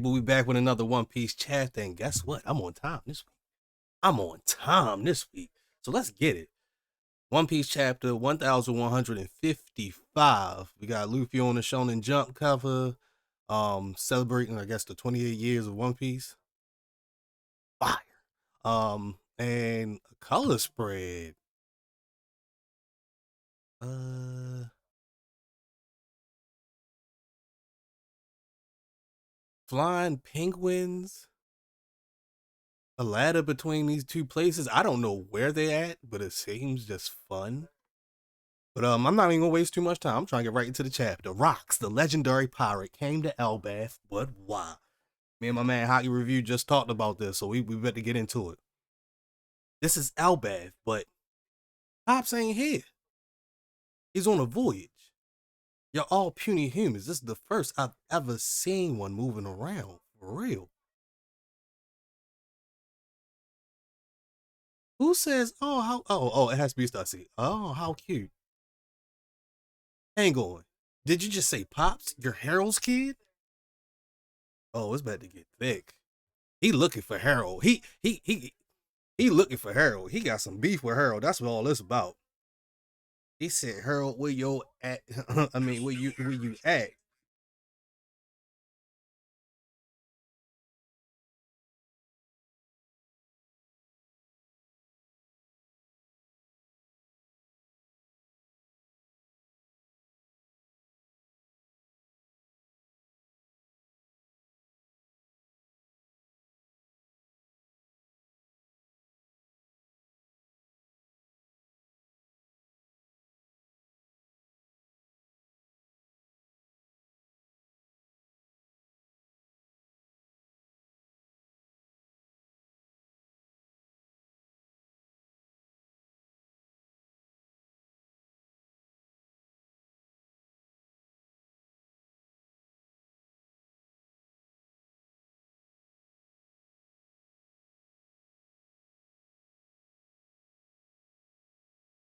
We'll be back with another One Piece chapter, and guess what? I'm on time this week. I'm on time this week. So let's get it. One Piece chapter 1155. We got Luffy on the Shonen Jump cover, celebrating, I guess, the 28 years of One Piece. Fire. And a color spread. Uh Flying penguins. A ladder between these two places. I don't know where they at, but it seems just fun. But I'm not even gonna waste too much time. I'm trying to get right into the chapter. Rocks, the legendary pirate, came to Elbaf, but why? Me and my man Hockey Review just talked about this, so we better get into it. This is Elbaf, but Pops ain't here. He's on a voyage. You're all puny humans. This is the first I've ever seen one moving around. For real. Who says, oh, how, it has to be Stussy. Oh, how cute. Hang on. Did you just say Pops? Your Harold's kid? Oh, it's about to get thick. He looking for Harold. He looking for Harold. He got some beef with Harold. That's what all this about. He said, Harold, where you at? I mean, where you at?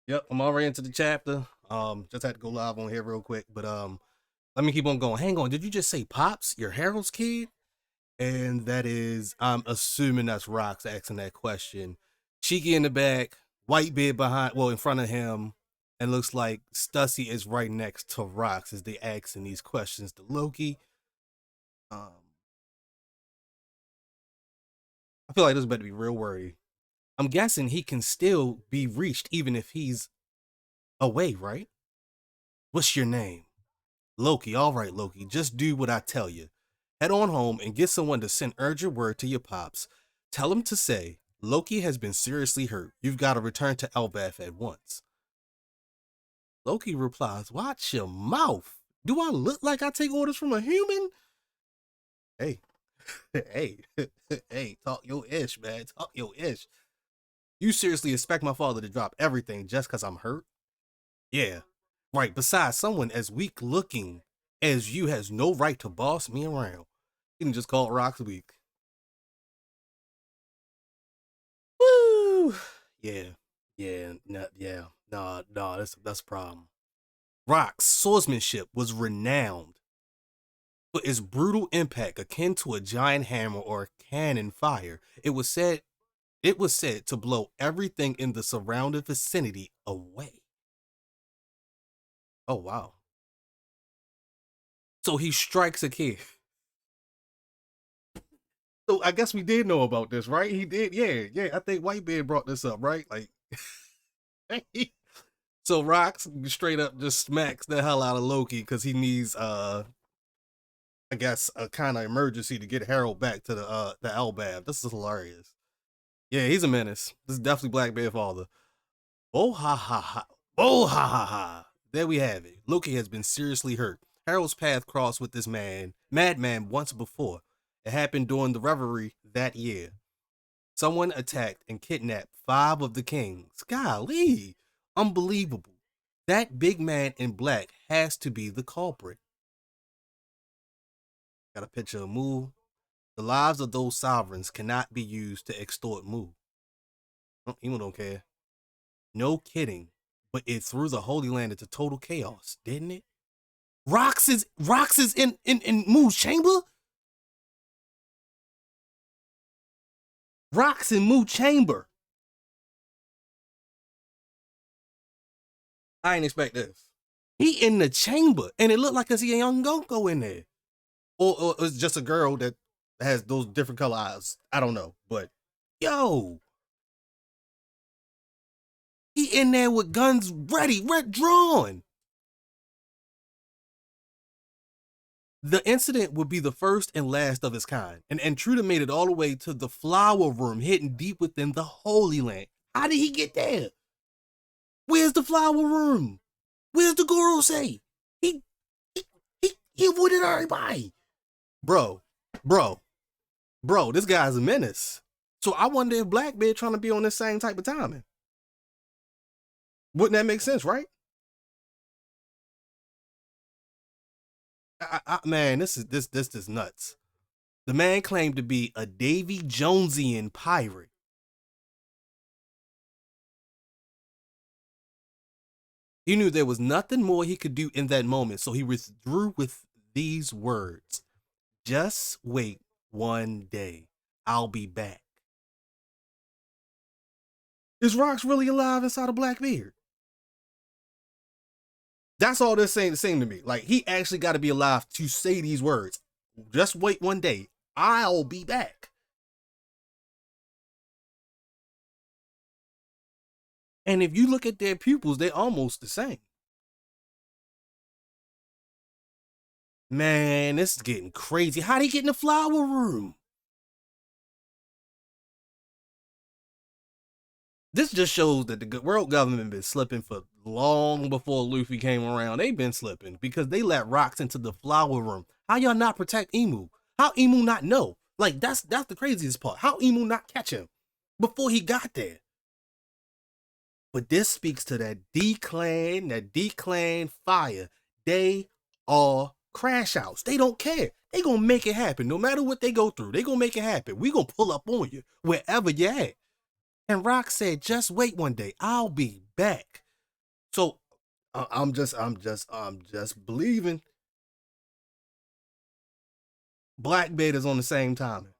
Yep, I'm already into the chapter. Just had to go live on here real quick, but let me keep on going. Hang on, did you just say Pops? Your Harold's kid? And that is, I'm assuming that's Rox asking that question. Cheeky in the back, white beard behind, well, in front of him, and looks like Stussy is right next to Rox as they asking these questions to Loki. Um, I feel like this better be real wordy. I'm guessing he can still be reached even if he's away, right? What's your name? Loki. All right, Loki. Just do what I tell you. Head on home and get someone to send urgent word to your pops. Tell him to say, Loki has been seriously hurt. You've got to return to Elbaf at once. Loki replies, watch your mouth. Do I look like I take orders from a human? Hey, hey, hey, talk your ish, man. Talk your ish. You seriously expect my father to drop everything just because I'm hurt? Yeah. Right. Besides, someone as weak looking as you has no right to boss me around. You can just call it Rock's weak. Woo! Yeah. Yeah. No, yeah. No, that's a problem. Rock's swordsmanship was renowned for its brutal impact akin to a giant hammer or cannon fire. It was said to blow everything in the surrounding vicinity away. Oh wow. So he strikes a kid. So I guess we did know about this, right? He did, yeah, yeah. I think Whitebeard brought this up, right? Like, so Rocks straight up just smacks the hell out of Loki because he needs, I guess, a kind of emergency to get Harold back to the Elbab. This is hilarious. Yeah, he's a menace. This is definitely Blackbeard father. Oh ha ha ha. Oh ha ha ha. There we have it. Loki has been seriously hurt. Harold's path crossed with this madman once before. It happened during the revelry that year. Someone attacked and kidnapped 5 of the kings. Golly, unbelievable. That big man in black has to be the culprit. Got a picture of Mu. The lives of those sovereigns cannot be used to extort Mu. Oh, Emo don't care. No kidding. But it threw the Holy Land into total chaos, didn't it? Rocks is in Mu's chamber? Rocks in Moo chamber. I ain't expect this. He in the chamber, and it looked like it's a young Gonko in there, or it's just a girl that has those different color eyes. I don't know, but yo, he in there with guns ready, red drawn. The incident would be the first and last of its kind, and Intruder made it all the way to the flower room, hidden deep within the Holy Land. How did he get there? Where's the flower room? Where's the Gorosei? He he avoided everybody. Bro, bro, this guy's a menace. So I wonder if Blackbeard trying to be on this same type of timing. Wouldn't that make sense, right? Man, this is nuts. The man claimed to be a Davy Jonesian pirate. He knew there was nothing more he could do in that moment, so he withdrew with these words: "Just wait one day. I'll be back." Is Rocks really alive inside of Blackbeard? That's all this saying to me. Like, he actually got to be alive to say these words. Just wait one day. I'll be back. And if you look at their pupils, they're almost the same. Man, this is getting crazy. How'd he get in the flower room? This just shows that the world government been slipping for long before Luffy came around. They've been slipping because they let Rocks into the flower room. How y'all not protect Emu? How Emu not know? Like, that's the craziest part. How Emu not catch him before he got there? But this speaks to that D-Clan fire. They are crash outs. They don't care. They gonna make it happen. No matter what they go through, they gonna make it happen. We gonna pull up on you wherever you at. And Rock said, "Just wait one day. I'll be back." So I'm just believing Blackbeard is on the same timing.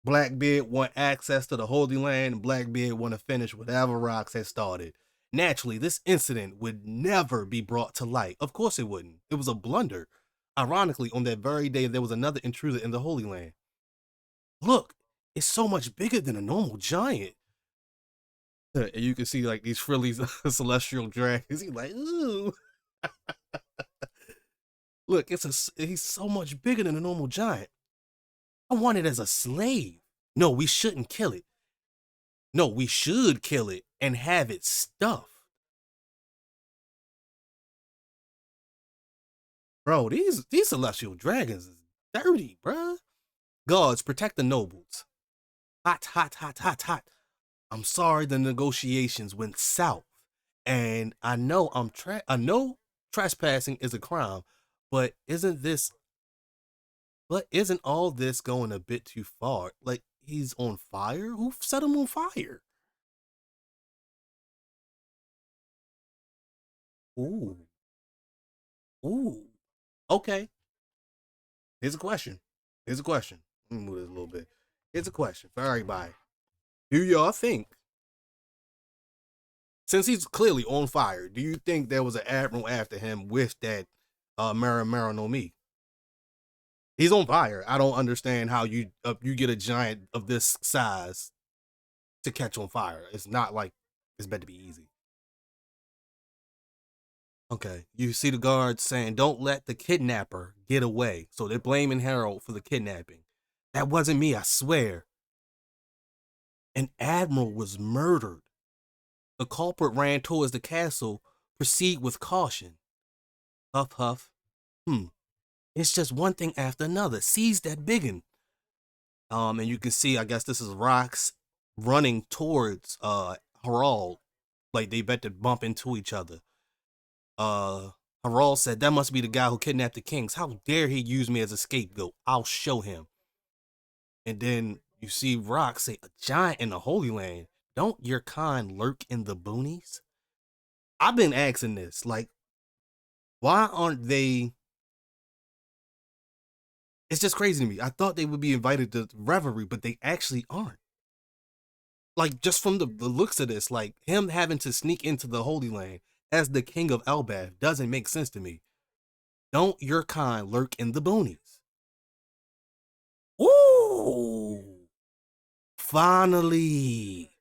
Blackbeard want access to the Holy Land, and Blackbeard want to finish whatever Rocks has started. Naturally, this incident would never be brought to light. Of course it wouldn't. It was a blunder. Ironically, on that very day, there was another intruder in the Holy Land. Look, it's so much bigger than a normal giant. And you can see like these frilly celestial dragons. He's like, ooh. Look, he's so much bigger than a normal giant. I want it as a slave. No, we shouldn't kill it. No, we should kill it and have it stuffed. Bro, these celestial dragons is dirty, bruh. Gods, protect the nobles. Hot, hot, hot, hot, hot. I'm sorry the negotiations went south. And I know I know trespassing is a crime, but isn't all this going a bit too far? Like, he's on fire? Who set him on fire? Ooh. Ooh. Okay. Here's a question. Let me move this a little bit. Here's a question for everybody. Do y'all think, since he's clearly on fire, do you think there was an admiral after him with that Mara no Mi? He's on fire. I don't understand how you get a giant of this size to catch on fire. It's not like it's meant to be easy. Okay, you see the guards saying, "Don't let the kidnapper get away." So they're blaming Harold for the kidnapping. That wasn't me, I swear. An admiral was murdered. The culprit ran towards the castle. Proceed with caution. Huff, huff. It's just one thing after another. Seize that biggin. And you can see, I guess this is Rocks running towards Harald. Like, they bet to bump into each other. Harald said, "That must be the guy who kidnapped the kings. How dare he use me as a scapegoat? I'll show him." And then you see Rock say, "A giant in the Holy Land. Don't your kind lurk in the boonies?" I've been asking this, like, why aren't they? It's just crazy to me. I thought they would be invited to Reverie, but they actually aren't. Like just from the looks of this, like him having to sneak into the Holy Land as the king of Elbaf doesn't make sense to me. Don't your kind lurk in the boonies? Ooh, finally.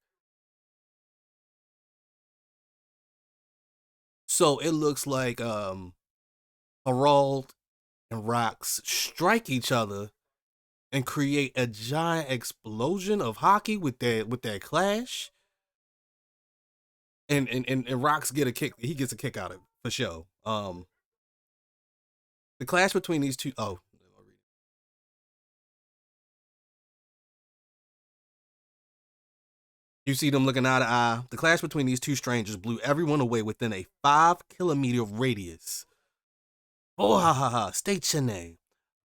So it looks like Harald and Rox strike each other and create a giant explosion of hockey with that clash. And Rox get a kick. He gets a kick out of it for sure. The clash between these two. Oh, you see them looking eye to eye. The clash between these two strangers blew everyone away within a 5 kilometer radius. Oh ha ha ha! State your name.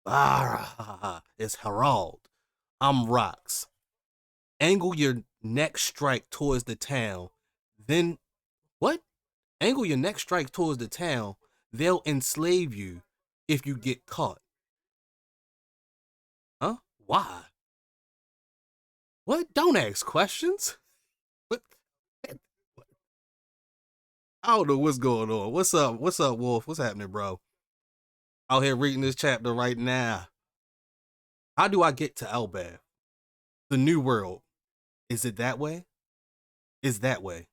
Ah ha ha ha! It's Harald. I'm Rox. Angle your next strike towards the town. Then what? Angle your next strike towards the town. They'll enslave you if you get caught. Huh? Why? What? Don't ask questions. What? I don't know what's going on. What's up? What's up, Wolf? What's happening, bro? Out here reading this chapter right now. How do I get to Elbaf? The new world. Is it that way? Is that way?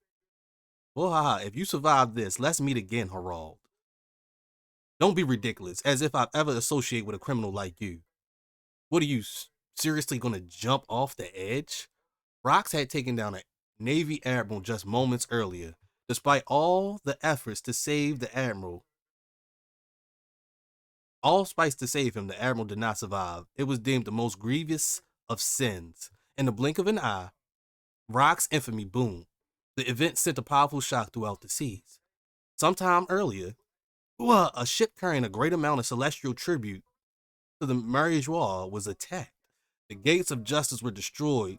Well, haha, if you survive this, let's meet again, Harald. Don't be ridiculous, as if I'd ever associate with a criminal like you. What are you, seriously gonna jump off the edge? Rox had taken down a Navy admiral just moments earlier. Despite all the efforts to save the admiral, all spice to save him, the admiral did not survive. It was deemed the most grievous of sins. In the blink of an eye, Rock's infamy boomed. The event sent a powerful shock throughout the seas. Sometime earlier, a ship carrying a great amount of celestial tribute to the Marijois was attacked. The gates of justice were destroyed,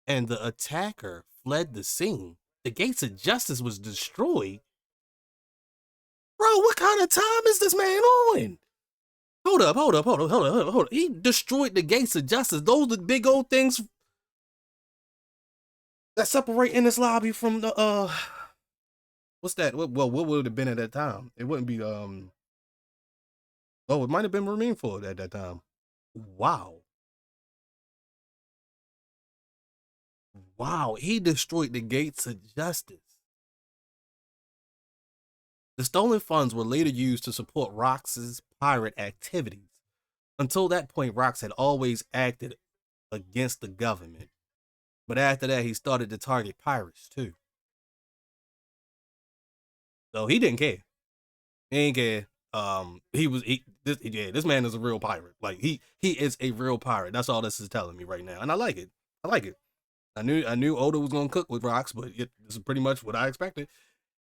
and the attacker fled the scene. The gates of justice was destroyed. Bro, what kind of time is this man on? Hold up, hold up, hold up, hold up, hold up, hold up. He destroyed the gates of justice. Those are the big old things that separate in this lobby from the what's that? Well, what would it have been at that time? It wouldn't be oh, it might have been Marine Ford at that time. Wow. Wow, he destroyed the gates of justice. The stolen funds were later used to support Rox's pirate activities. Until that point, Rox had always acted against the government. But after that, he started to target pirates too. So he didn't care. He ain't care. This man is a real pirate. Like he is a real pirate. That's all this is telling me right now, and I like it. I like it. I knew Oda was gonna cook with rocks, but this is pretty much what I expected.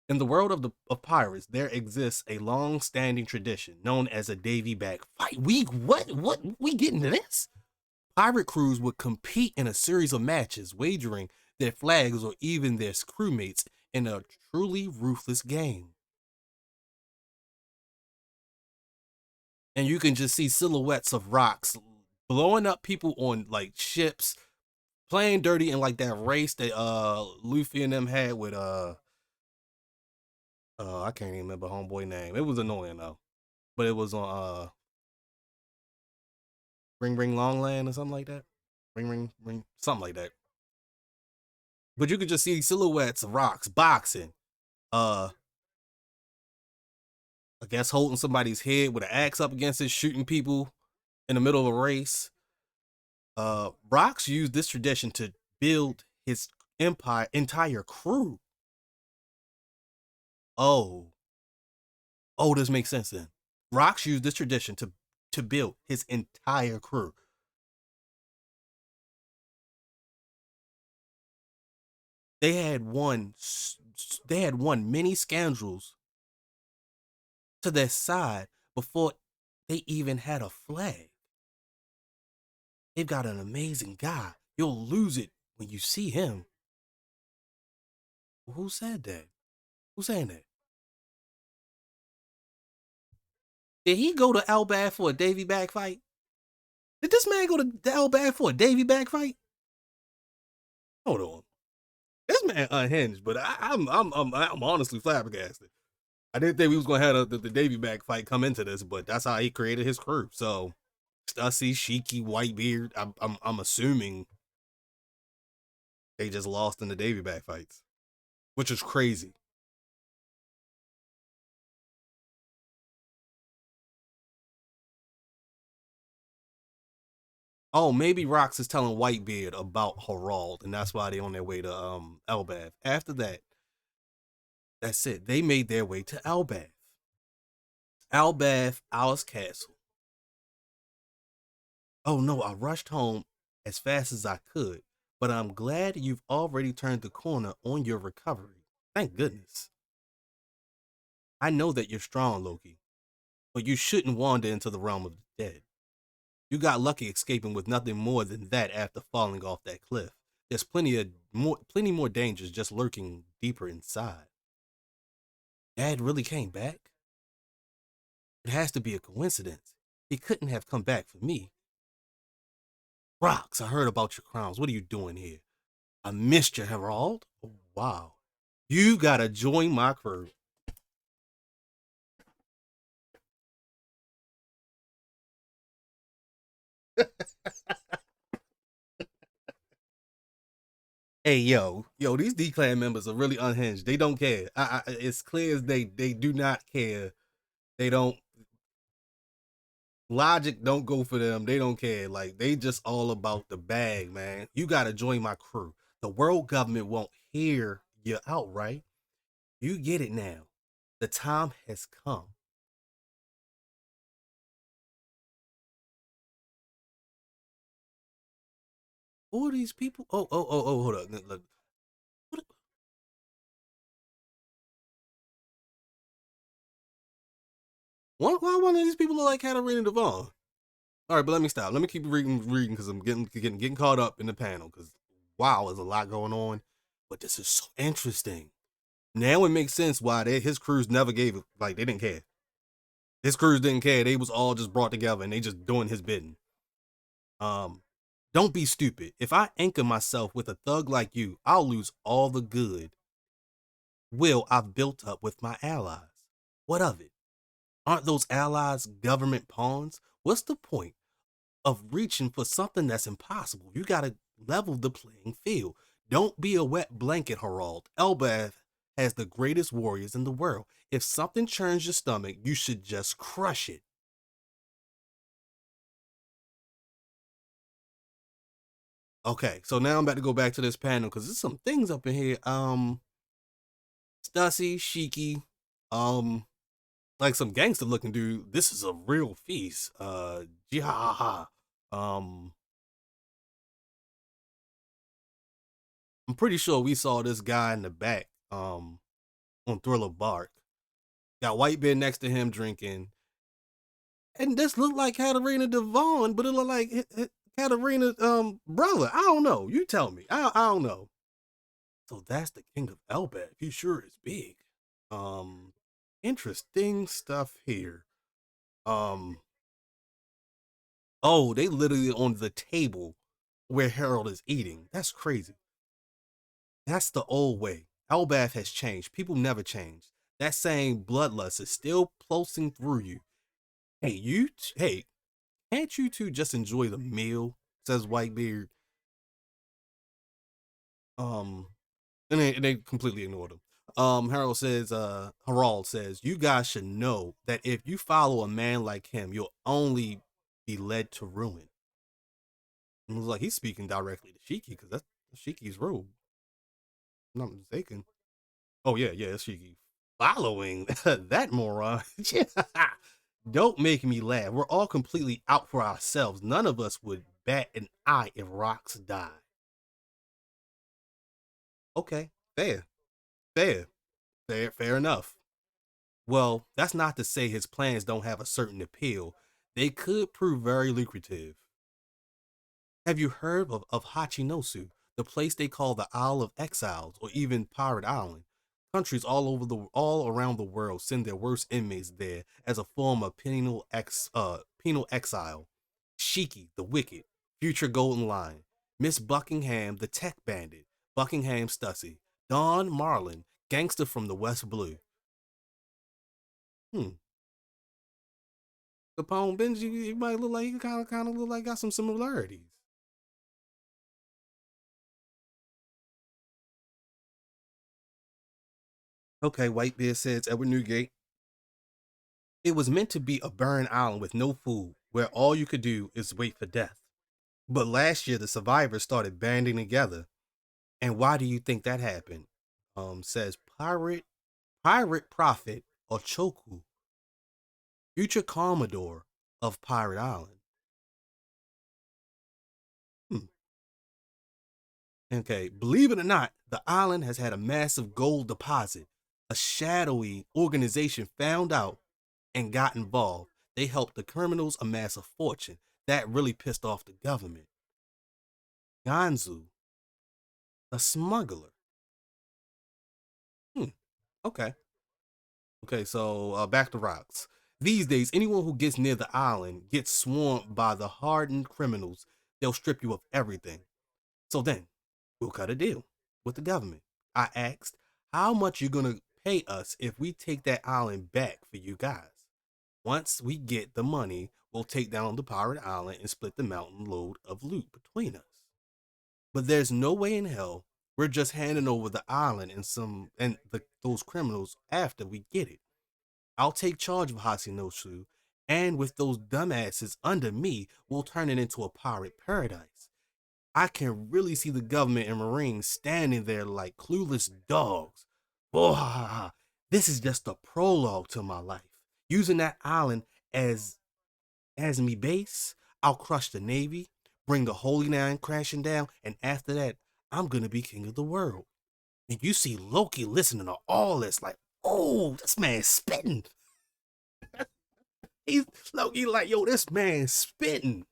In the world of pirates, there exists a long-standing tradition known as a Davy back fight. We get into this? Pirate crews would compete in a series of matches, wagering their flags or even their crewmates in a truly ruthless game. And you can just see silhouettes of rocks blowing up people on like ships, playing dirty in like that race that Luffy and them had with I can't even remember homeboy name. It was annoying though. But it was on Ring Ring Longland or something like that. Ring Ring Ring something like that. But you could just see silhouettes of rocks boxing. Uh I guess holding somebody's head with an axe up against it, shooting people in the middle of a race. Rocks used this tradition to build his entire crew. Oh, oh, this makes sense then. Rocks used this tradition to build his entire crew. They had won. They had won many scoundrels to their side before they even had a flag. They've got an amazing guy. You'll lose it when you see him. Who said that? Who's saying that? Did he go to Elbaf for a Davy back fight? Did this man go to Elbaf for a Davy back fight? Hold on. This man unhinged, but I'm honestly flabbergasted. I didn't think we was gonna have the Davy back fight come into this, but that's how he created his crew. So Stussy, Shiki, Whitebeard. I'm assuming they just lost in the Davy back fights, which is crazy. Oh, maybe Rox is telling Whitebeard about Harald, and that's why they on their way to Elbaf. After that, that's it. They made their way to Elbaf. Elbaf, Alice Castle. Oh no, I rushed home as fast as I could, but I'm glad you've already turned the corner on your recovery. Thank goodness. I know that you're strong, Loki, but you shouldn't wander into the realm of the dead. You got lucky escaping with nothing more than that after falling off that cliff. There's plenty more dangers just lurking deeper inside. Dad really came back? It has to be a coincidence. He couldn't have come back for me. Rox, I heard about your crimes. What are you doing here? I missed you, Herald. Oh, wow. You gotta join my crew. Hey, yo, these D Clan members are really unhinged. They don't care. It's clear as they do not care. They don't logic don't go for them. They don't care. Like they just all about the bag, man. You gotta join my crew. The world government won't hear you out, right? You get it now. The time has come. Who are these people? Oh, hold up. Look, what, why one of these people look like Katarina Devon? All right, but let me stop. Let me keep reading because I'm getting caught up in the panel because wow, there's a lot going on. But this is so interesting. Now it makes sense why his crews never gave it. Like they didn't care. His crews didn't care. They was all just brought together and they just doing his bidding. Um, don't be stupid. If I anchor myself with a thug like you, I'll lose all the good will I've built up with my allies. What of it? Aren't those allies government pawns? What's the point of reaching for something that's impossible? You gotta level the playing field. Don't be a wet blanket, Harald. Elbath has the greatest warriors in the world. If something churns your stomach, you should just crush it. Okay, so now I'm about to go back to this panel because there's some things up in here. Stussy, Shiki, um, like some gangster looking dude. This is a real feast. Jihaha. Um, I'm pretty sure we saw this guy in the back. On Thriller Bark. Got White Bear next to him drinking, and this looked like Katarina Devon, but it looked like Katarina's brother. I don't know. You tell me. I don't know. So that's the king of Elbaf. He sure is big. Um, interesting stuff here. Um, oh, they literally on the table where Harold is eating. That's crazy. That's the old way. Elbaf has changed. People never change. That same bloodlust is still pulsing through you. Hey, can't you two just enjoy the meal? Says Whitebeard. Um, and they completely ignored him. Harald says, you guys should know that if you follow a man like him, you'll only be led to ruin. And it was like he's speaking directly to Shiki because that's Shiki's role. I'm not mistaken. Oh yeah, it's Shiki. Following that moron. Don't make me laugh. We're all completely out for ourselves. None of us would bat an eye if rocks die. Okay, fair, fair enough. Well, that's not to say his plans don't have a certain appeal. They could prove very lucrative. Have you heard of Hachinosu, the place they call the Isle of Exiles, or even Pirate Island? Countries all around the world send their worst inmates there as a form of penal exile. Shiki, the wicked, future Golden Lion, Miss Buckingham, the tech bandit, Buckingham Stussy. Don Marlin, gangster from the West Blue. Hmm. Capone Benji, he might look like he kind of look like got some similarities. Okay, Whitebeard says Edward Newgate. It was meant to be a barren island with no food, where all you could do is wait for death. But last year, the survivors started banding together. And why do you think that happened? Says Pirate Prophet Ochoku, future Commodore of Pirate Island. Hmm. Okay, believe it or not, the island has had a massive gold deposit. A shadowy organization found out and got involved. They helped the criminals amass a fortune. That really pissed off the government. Ganzu, a smuggler. Hmm. Okay. Okay, so back to rocks. These days, anyone who gets near the island gets swarmed by the hardened criminals. They'll strip you of everything. So then, we'll cut a deal with the government. I asked, how much you gonna pay us if we take that island back for you guys? Once we get the money, we'll take down the pirate island and split the mountain load of loot between us. But there's no way in hell we're just handing over the island and those criminals after we get it. I'll take charge of Hasinoshu, and with those dumbasses under me, we'll turn it into a pirate paradise. I can really see the government and Marines standing there like clueless dogs. Oh, this is just a prologue to my life. Using that island as me base, I'll crush the Navy, bring the Holy Nine crashing down, and after that, I'm gonna be king of the world. And you see Loki listening to all this, like, oh, this man's spitting. He's Loki like, yo, this man's spitting.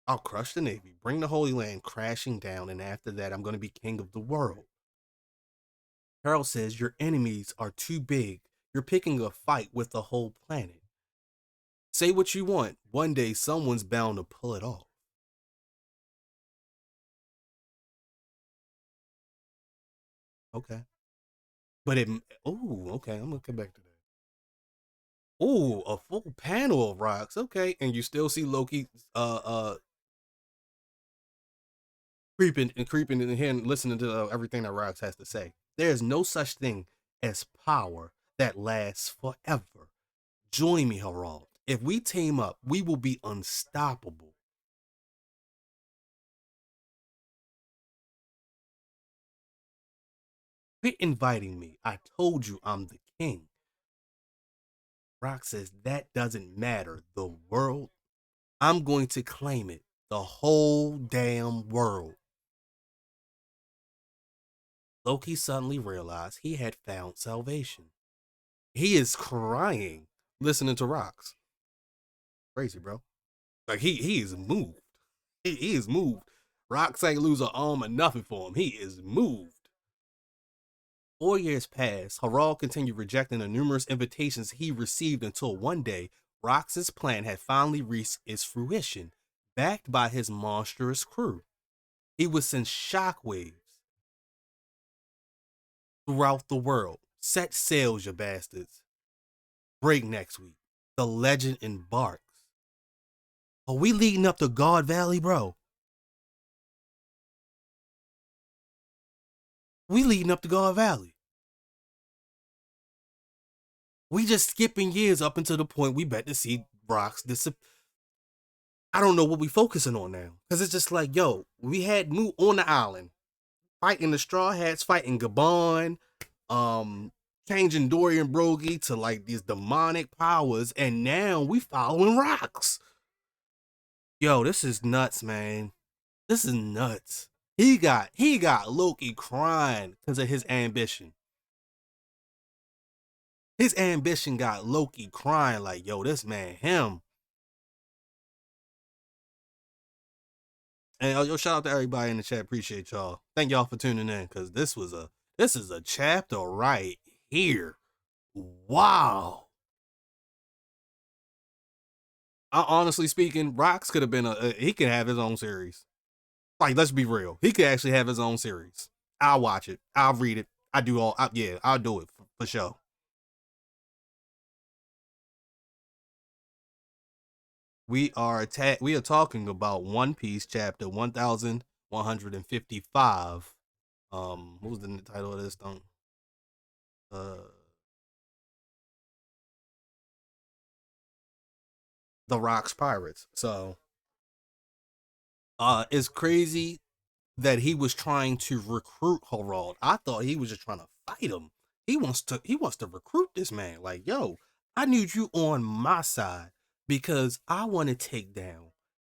I'll crush the Navy, bring the Holy Land crashing down, and after that, I'm gonna be king of the world. Harold says your enemies are too big. You're picking a fight with the whole planet. Say what you want. One day, someone's bound to pull it off. Okay. But it, oh, okay. I'm gonna come back to that. Oh, a full panel of rocks. Okay, and you still see Loki, creeping in here and listening to everything that Rocks has to say. There is no such thing as power that lasts forever. Join me, Harald. If we team up, we will be unstoppable. Quit inviting me. I told you I'm the king. Rock says that doesn't matter. The world, I'm going to claim it. The whole damn world. Loki suddenly realized he had found salvation. He is crying listening to Rocks. Crazy, bro. Like he is moved. He is moved. Rocks ain't lose an arm or nothing for him. He is moved. 4 years passed. Harald continued rejecting the numerous invitations he received until one day, Rox's plan had finally reached its fruition, backed by his monstrous crew. He would send shockwaves throughout the world. Set sails, you bastards. Break next week. The legend embarks. Are we leading up to God Valley, bro? We leading up to God Valley. We just skipping years up until the point we bet to see Rocks disappear. I don't know what we focusing on now. Because it's just like, yo, we had Moo on the island, fighting the Straw Hats, fighting Gabon, um, changing Dorian Broggy to like these demonic powers, and now we following Rocks. Yo, this is nuts, man. This is nuts. He got Loki crying because of his ambition. His ambition got Loki crying like, yo, this man, him. And yo, shout out to everybody in the chat. Appreciate y'all. Thank y'all for tuning in because this is a chapter right here. Wow. Honestly speaking, Rocks could have been he could have his own series. Like, let's be real. He could actually have his own series. I'll watch it. I'll read it. I do all. Yeah, I'll do it for sure. We are talking about One Piece chapter 1155. What was the title of this thing? Uh, The Rock's Pirates. So, it's crazy that he was trying to recruit Harald. I thought he was just trying to fight him. He wants to recruit this man. Like, yo, I need you on my side because I want to take down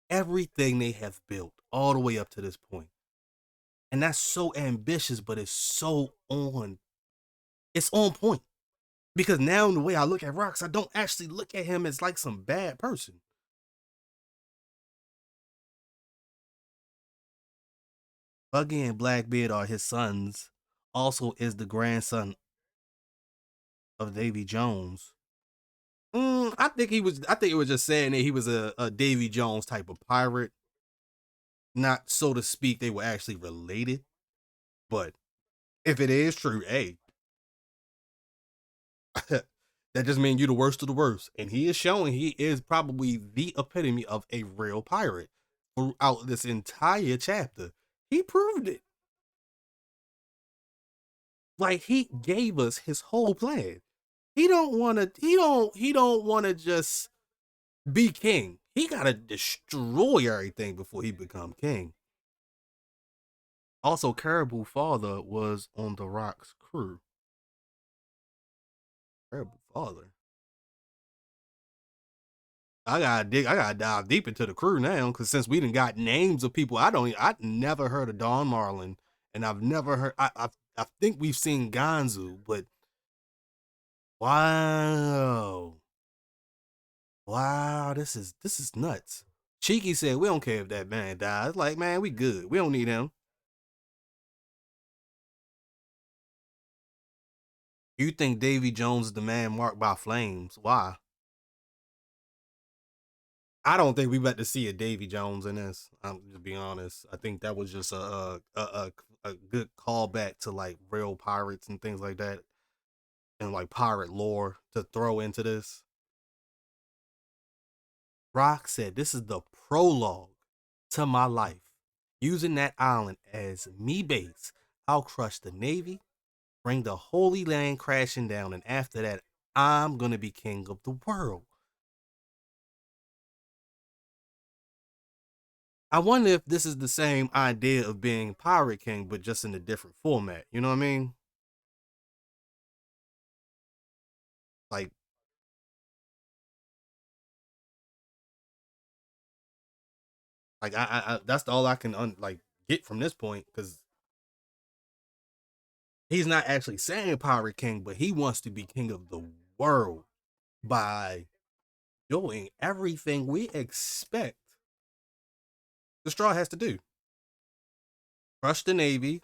everything they have built all the way up to this point. And that's so ambitious, but it's on point. Because now the way I look at Rocks, I don't actually look at him as like some bad person. Buggy and Blackbeard are his sons. Also is the grandson of Davy Jones. I think he was. I think it was just saying that he was a Davy Jones type of pirate, not so to speak. They were actually related, but if it is true, hey, that just means you the worst of the worst. And he is showing he is probably the epitome of a real pirate throughout this entire chapter. He proved it. Like he gave us his whole plan. He don't want to. He don't want to just be king. He gotta destroy everything before he become king. Also, Caribou father was on the Rock's crew. Caribou father. I gotta dive deep into the crew now, because since we done got names of people, I never heard of Don Marlin, and I've never heard. I think we've seen Ganzu, but wow, wow, this is nuts. Cheeky said we don't care if that man dies. Like, man, we good. We don't need him. You think Davy Jones is the man marked by flames? Why? I don't think we about to see a Davy Jones in this. I'm just being honest. I think that was just a good callback to like real pirates and things like that, and like pirate lore to throw into this. Rock said this is the prologue to my life. Using that island as me base, I'll crush the navy, bring the Holy Land crashing down, and after that, I'm gonna be king of the world. I wonder if this is the same idea of being Pirate King, but just in a different format. You know what I mean? Like, like, that's all I can like get from this point, because he's not actually saying Pirate King, but he wants to be king of the world by doing everything we expect the Straw has to do. Crush the Navy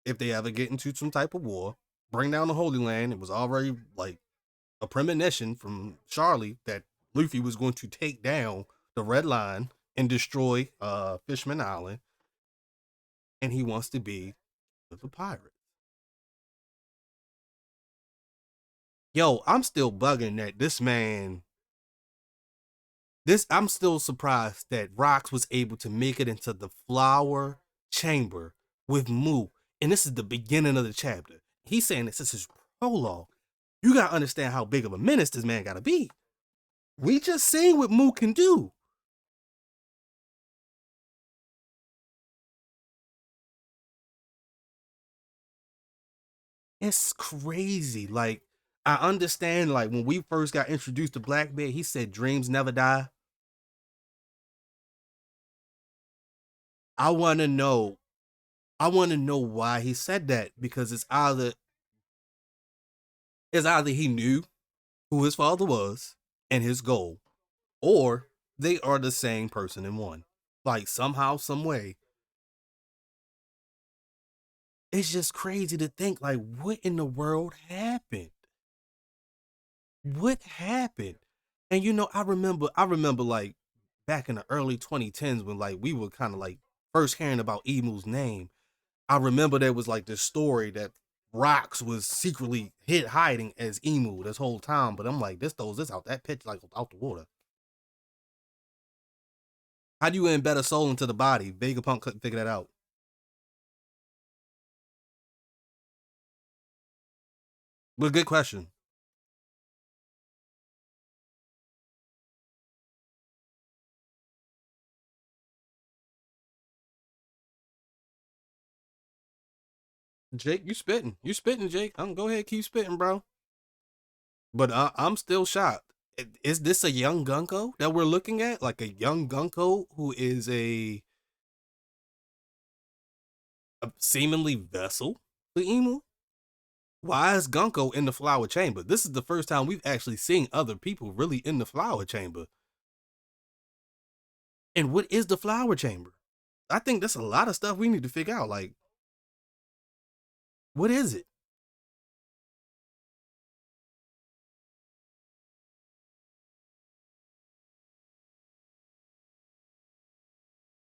if they ever get into some type of war. Bring down the Holy Land. It was already like a premonition from Charlie that Luffy was going to take down the Red Line and destroy Fishman Island, and he wants to be with the pirate. Yo, I'm still bugging that this man. This I'm still surprised that Rocks was able to make it into the flower chamber with Moo, and this is the beginning of the chapter. He's saying this is his prologue. You gotta understand how big of a menace this man gotta be. We just seen what Moo can do. It's crazy. Like, I understand, like, when we first got introduced to Blackbeard, he said dreams never die. I wanna know. I wanna know why he said that, because it's either he knew who his father was and his goal, or they are the same person in one. Like, somehow, some way. It's just crazy to think, like, what in the world happened? What happened? And I remember like back in the early 2010s when like we were kind of like first hearing about Emu's name, I remember there was like this story that Rocks was secretly hiding as Emu this whole time. But I'm like, this throws this out that pitch like out the water. How do you embed a soul into the body? Vegapunk couldn't figure that out. But good question. Jake, you spitting. You spitting, Jake. Go ahead, keep spitting, bro. But I'm still shocked. Is this a young Gunko that we're looking at? Like a young Gunko who is a seemingly vessel for Emu? Why is Gunko in the flower chamber? This is the first time we've actually seen other people really in the flower chamber. And what is the flower chamber? I think that's a lot of stuff we need to figure out. Like, what is it?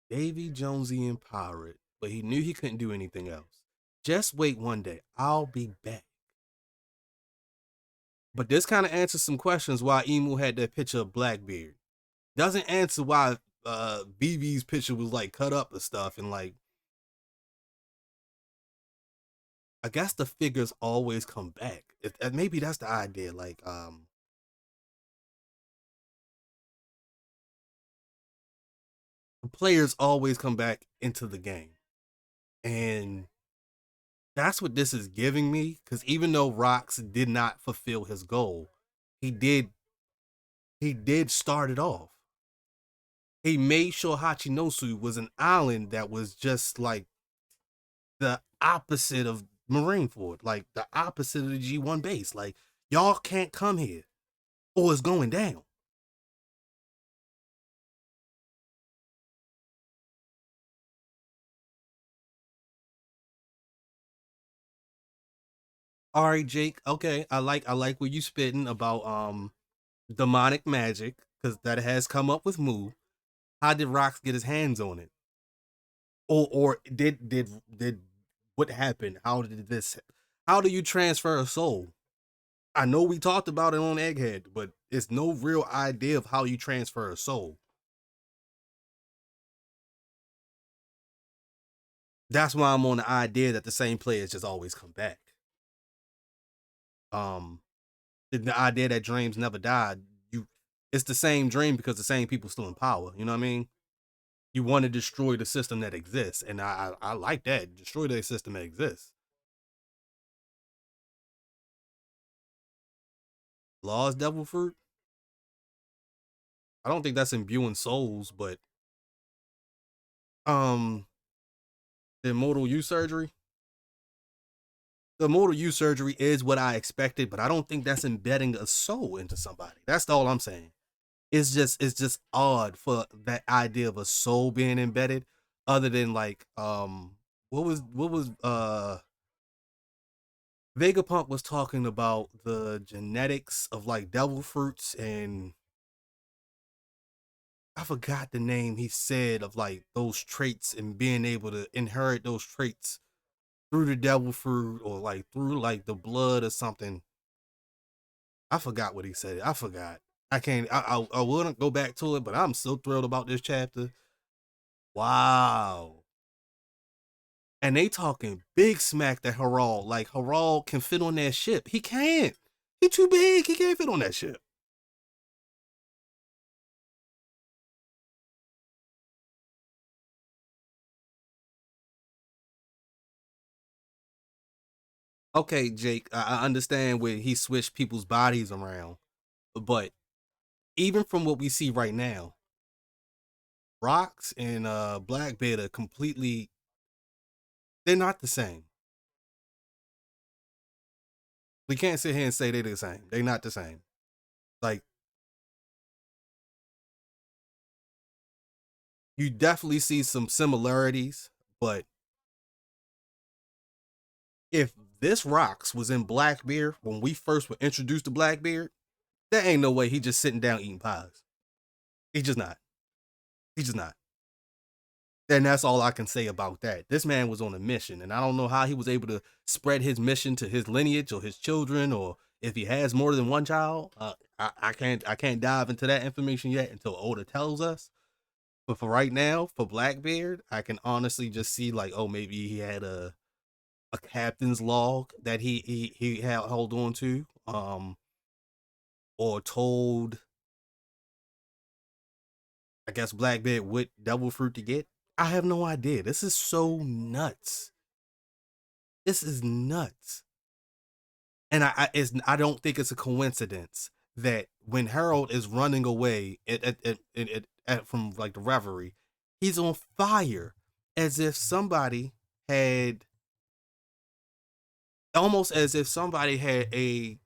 Davy Jonesian pirate, but he knew he couldn't do anything else. Just wait one day. I'll be back. But this kind of answers some questions why Emu had that picture of Blackbeard. Doesn't answer why BB's picture was like cut up and stuff. And like, I guess the figures always come back. Maybe that's the idea. Like, the players always come back into the game. And that's what this is giving me. Because even though Rox did not fulfill his goal, he did he did start it off. He made sure Hachinosu was an island that was just like the opposite of Marineford, like the opposite of the G1 base. Like, y'all can't come here or it's going down. All right, Jake. Okay, I like what you spitting about demonic magic because that has come up with Moo. How did Rox get his hands on it? Or did what happened? How did this? How do you transfer a soul? I know we talked about it on Egghead, but it's no real idea of how you transfer a soul. That's why I'm on the idea that the same players just always come back. Um, the idea that dreams never died, you it's the same dream because the same people still in power. You know what I mean? You want to destroy the system that exists, and I like that. Destroy the system that exists. Laws devil fruit. I don't think that's imbuing souls, but um, the immortal use surgery. The immortal use surgery is what I expected, but I don't think that's embedding a soul into somebody. That's all I'm saying. It's just odd for that idea of a soul being embedded, other than like what was Vegapunk was talking about the genetics of like devil fruits, and I forgot the name he said of like those traits and being able to inherit those traits through the devil fruit or like through like the blood or something. I forgot what he said. I forgot. I can't. I wouldn't go back to it, but I'm so thrilled about this chapter. Wow. And they talking big smack that Harald. Like Harald can fit on that ship. He can't. He too big. He can't fit on that ship. Okay, Jake. I understand where he switched people's bodies around, but even from what we see right now, Rocks and Blackbeard are completely. They're not the same. We can't sit here and say they're the same. They're not the same. Like, you definitely see some similarities, but if this Rocks was in Blackbeard when we first were introduced to Blackbeard, there ain't no way he just sitting down eating pies. He's just not. He's just not. And that's all I can say about that. This man was on a mission, and I don't know how he was able to spread his mission to his lineage or his children, or if he has more than one child. I can't dive into that information yet until Oda tells us. But for right now, for Blackbeard, I can honestly just see like, oh, maybe he had a captain's log that he had hold on to, or told, I guess, Blackbeard what devil fruit to get. I have no idea. This is so nuts. This is nuts. And I don't think it's a coincidence that when Harold is running away from like the reverie, he's on fire, as if somebody had, almost as if somebody had a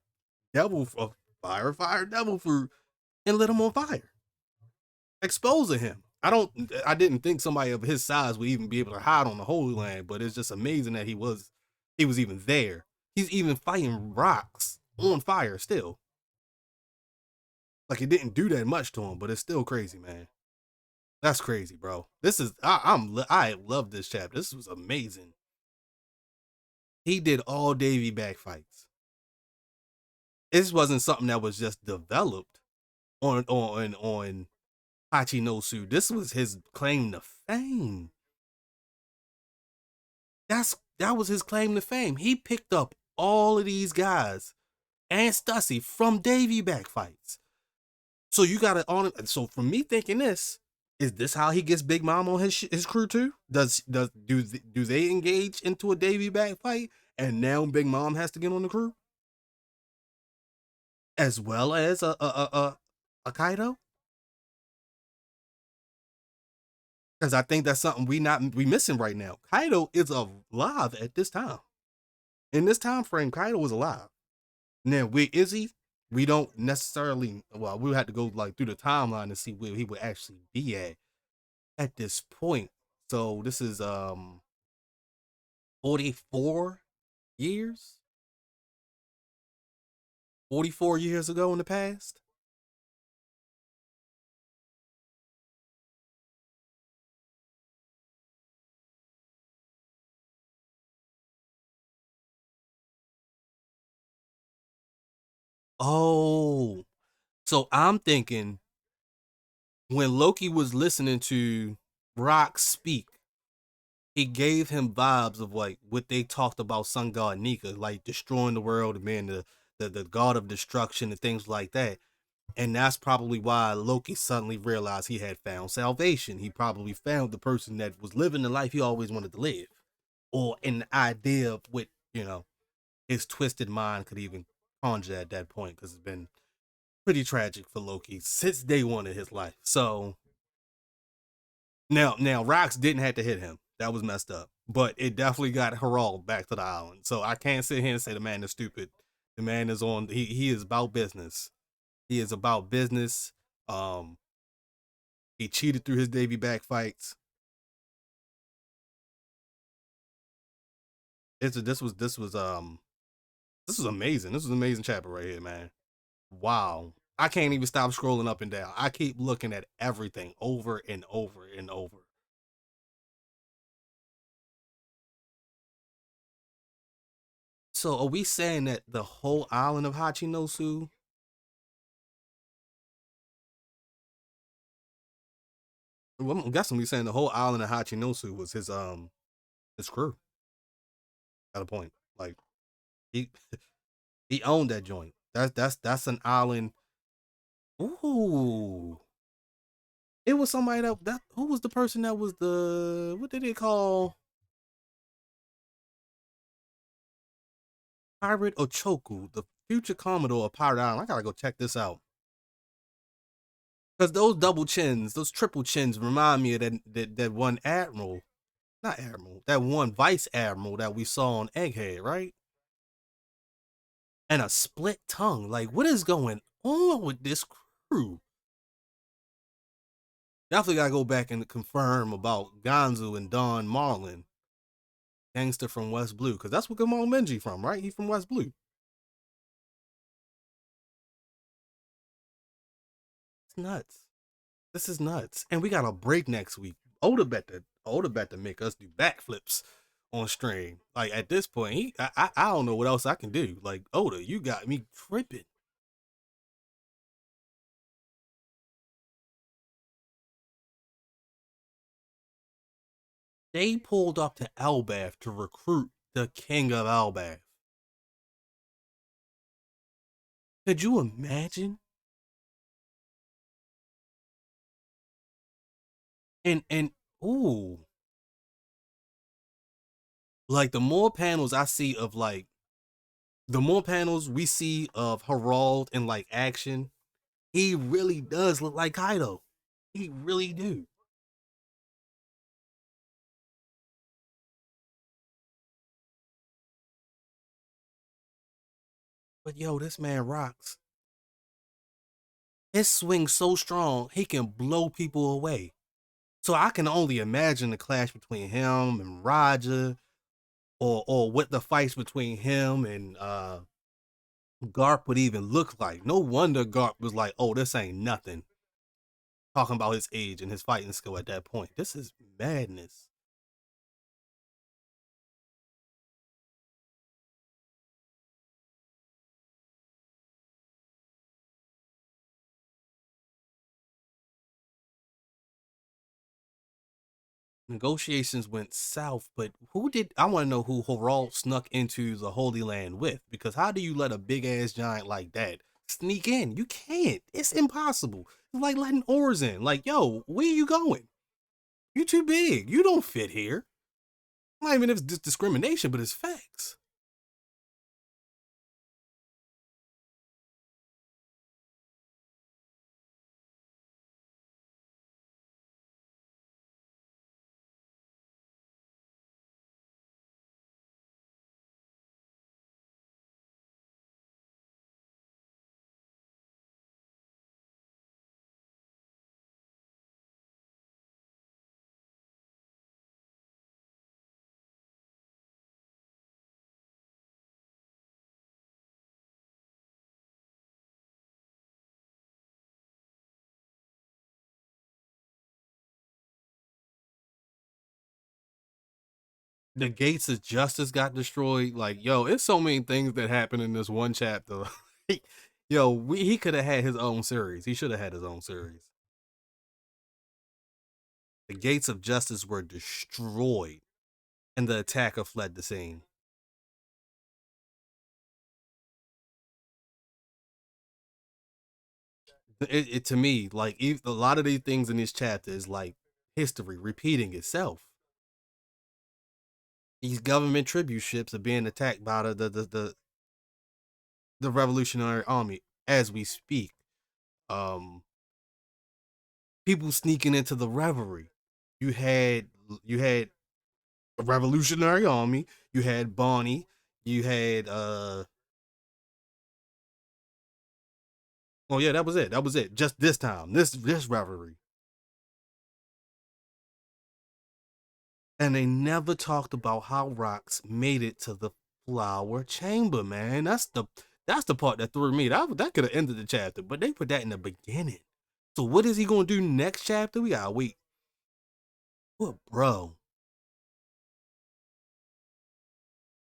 fire devil fruit and lit him on fire, exposing him. I didn't think somebody of his size would even be able to hide on the Holy Land, but it's just amazing that he was even there. He's even fighting rocks on fire still. Like, it didn't do that much to him, but it's still crazy, man. That's crazy, bro. This is I love this chapter. This was amazing. He did all Davy back fights. This wasn't something that was just developed on Hachinosu. This was his claim to fame. That was his claim to fame. He picked up all of these guys and Stussy from Davy back fights. So you got to on. So for me thinking this, is this how he gets Big Mom on his crew too? Do they engage into a Davy back fight, and now Big Mom has to get on the crew as well as a Kaido? Because I think that's something we missing right now. Kaido is alive at this time. In this time frame, Kaido was alive. Now, where is he? We don't necessarily. Well, we'll have to go like through the timeline to see where he would actually be at this point. So this is 44 years, 44 years ago in the past. Oh, so I'm thinking when Loki was listening to Rock speak, he gave him vibes of like what they talked about Sun God Nika, like destroying the world and being the god of destruction and things like that. And that's probably why Loki suddenly realized he had found salvation. He probably found the person that was living the life he always wanted to live, or an idea of what, his twisted mind could even conjure at that point, because it's been pretty tragic for Loki since day one of his life. So now rocks didn't have to hit him. That was messed up. But it definitely got Harald back to the island. So I can't sit here and say the man is stupid. The man is on he is about business. He is about business. Um he cheated through his Davy back fights. This was amazing. This was an amazing chapter right here, man. Wow. I can't even stop scrolling up and down. I keep looking at everything over and over and over. So are we saying that the whole island of Hachinosu? Well, I'm guessing we saying the whole island of Hachinosu was his crew at a point. Like, he he owned that joint. That's an island. Ooh. It was somebody that who was the person that was the, what did they call, Pirate Ochoku, the future Commodore of Pirate Island. I gotta go check this out. Because those double chins, those triple chins remind me of that one admiral, not admiral, that one vice admiral that we saw on Egghead, right? And a split tongue. Like, what is going on with this crew? Definitely gotta go back and confirm about Gonzu and Don Marlin, gangster from West Blue, because that's where Gamon Benji from, right? He from West Blue. It's nuts. This is nuts. And we got a break next week. Oda bet that Oda about to make us do backflips on stream. Like at this point, I don't know what else I can do. Like Oda, you got me tripping. They pulled up to Elbath to recruit the king of Elbath. Could you imagine? And ooh, like the more panels we see of Herald in like action, he really does look like Kaido. He really do. But yo, this man rocks. His swing's so strong, he can blow people away. So I can only imagine the clash between him and Roger, or what the fights between him and Garp would even look like. No wonder Garp was like, "Oh, this ain't nothing." Talking about his age and his fighting skill at that point. This is madness. Negotiations went south, but who did I want to know who Horald snuck into the Holy Land with? Because how do you let a big ass giant like that sneak in? You can't. It's impossible. It's like letting oars in. Like, yo, where you going? You too big. You don't fit here. Not even if it's discrimination, but it's facts. The gates of justice got destroyed. Like, yo, it's so many things that happen in this one chapter. Yo, he could have had his own series. He should have had his own series. The gates of justice were destroyed, and the attacker fled the scene. It to me, like a lot of these things in this chapter is like history repeating itself. These government tribute ships are being attacked by the Revolutionary Army as we speak. Um, People sneaking into the reverie. You had you had a Revolutionary Army. You had Bonnie. You had oh yeah, that was it. That was it. Just this time. This reverie. And they never talked about how Rocks made it to the flower chamber, man. That's the part that threw me. That could have ended the chapter, but they put that in the beginning. So what is he gonna do next chapter? We gotta wait. What, bro?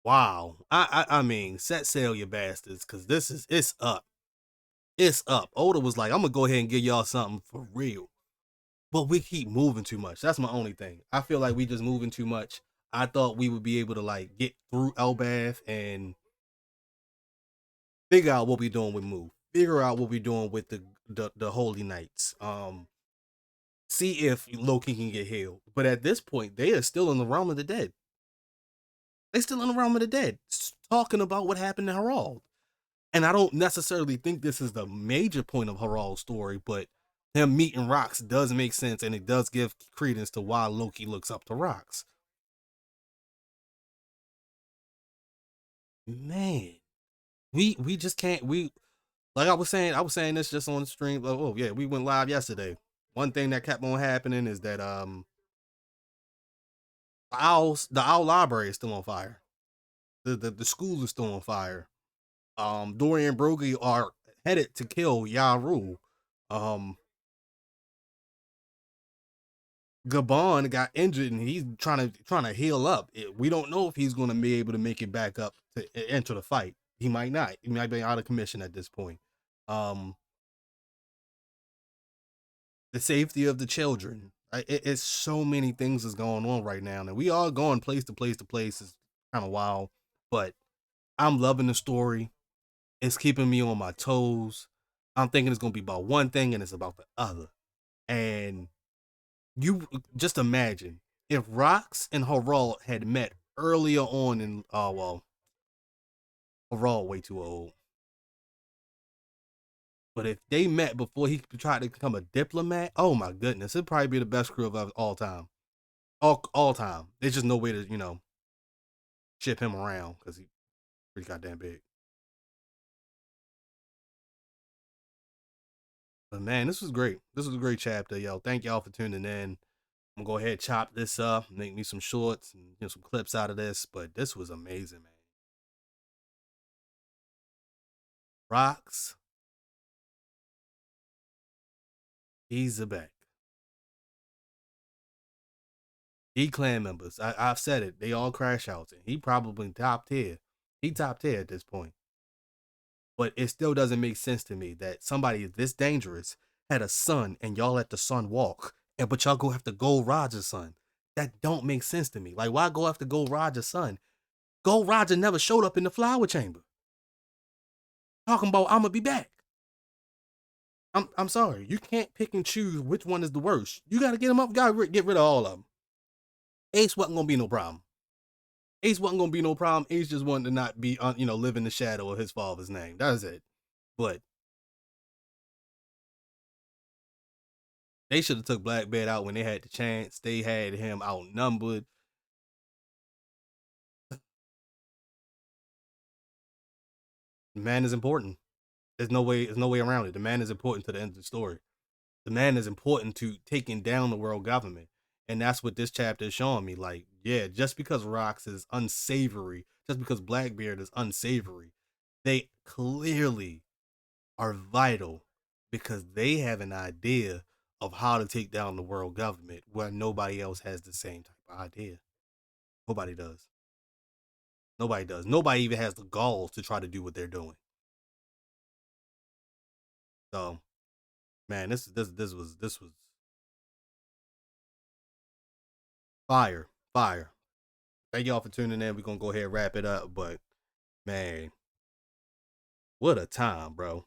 Wow. I mean, set sail, you bastards, because it's up. It's up. Oda was like, I'm gonna go ahead and give y'all something for real. But we keep moving too much. That's my only thing. I feel like we just moving too much. I thought we would be able to like get through Elbath and figure out what we're doing with Move. Figure out what we're doing with the Holy Knights. See if Loki can get healed. But at this point, they are still in the realm of the dead. They still in the realm of the dead, talking about what happened to Herald. And I don't necessarily think this is the major point of Herald's story, but him meeting Rocks does make sense, and it does give credence to why Loki looks up to Rocks. Man, we just can't. We like I was saying this just on the stream. Oh yeah, we went live yesterday. One thing that kept on happening is that the owl library is still on fire. The school is still on fire. Dorian Broglie are headed to kill Yaru. Um Gabon got injured and he's trying to heal up. We don't know if he's going to be able to make it back up to enter the fight. He might not. He might be out of commission at this point. Um, the safety of the children. It's so many things is going on right now, and we are going place to place to place. Is kind of wild, but I'm loving the story. It's keeping me on my toes. I'm thinking it's gonna be about one thing and it's about the other. And you just imagine if Rox and Harald had met earlier on in well, Harald way too old. But if they met before he tried to become a diplomat, oh my goodness, it'd probably be the best crew of all time. All time. There's just no way to, ship him around because he's pretty goddamn big. But man, this was great. This was a great chapter, yo. Thank y'all for tuning in. I'm gonna go ahead and chop this up, make me some shorts and some clips out of this. But this was amazing, man. Rocks, he's a back. E clan members, I've said it. They all crash outs, and he probably top tier. He top tier at this point. But it still doesn't make sense to me that somebody this dangerous had a son and y'all let the son walk, and but y'all go have to Gold Roger's son. That don't make sense to me. Like, why go after Gold Roger's son? Gold Roger never showed up in the flower chamber. Talking about I'm gonna be back. I'm sorry. You can't pick and choose which one is the worst. You gotta get them up. Gotta get rid of all of them. Ace wasn't gonna be no problem. Ace wasn't gonna be no problem. Ace just wanted to not be, live in the shadow of his father's name. That was it. But they should have took Blackbeard out when they had the chance. They had him outnumbered. The man is important. There's no way around it. The man is important to the end of the story. The man is important to taking down the world government. And that's what this chapter is showing me. Like, yeah, just because Rox is unsavory, just because Blackbeard is unsavory, they clearly are vital because they have an idea of how to take down the world government where nobody else has the same type of idea. Nobody does. Nobody does. Nobody even has the gall to try to do what they're doing. So, man, this was fire, fire. Thank y'all for tuning in. We're gonna go ahead and wrap it up, but man, what a time, bro.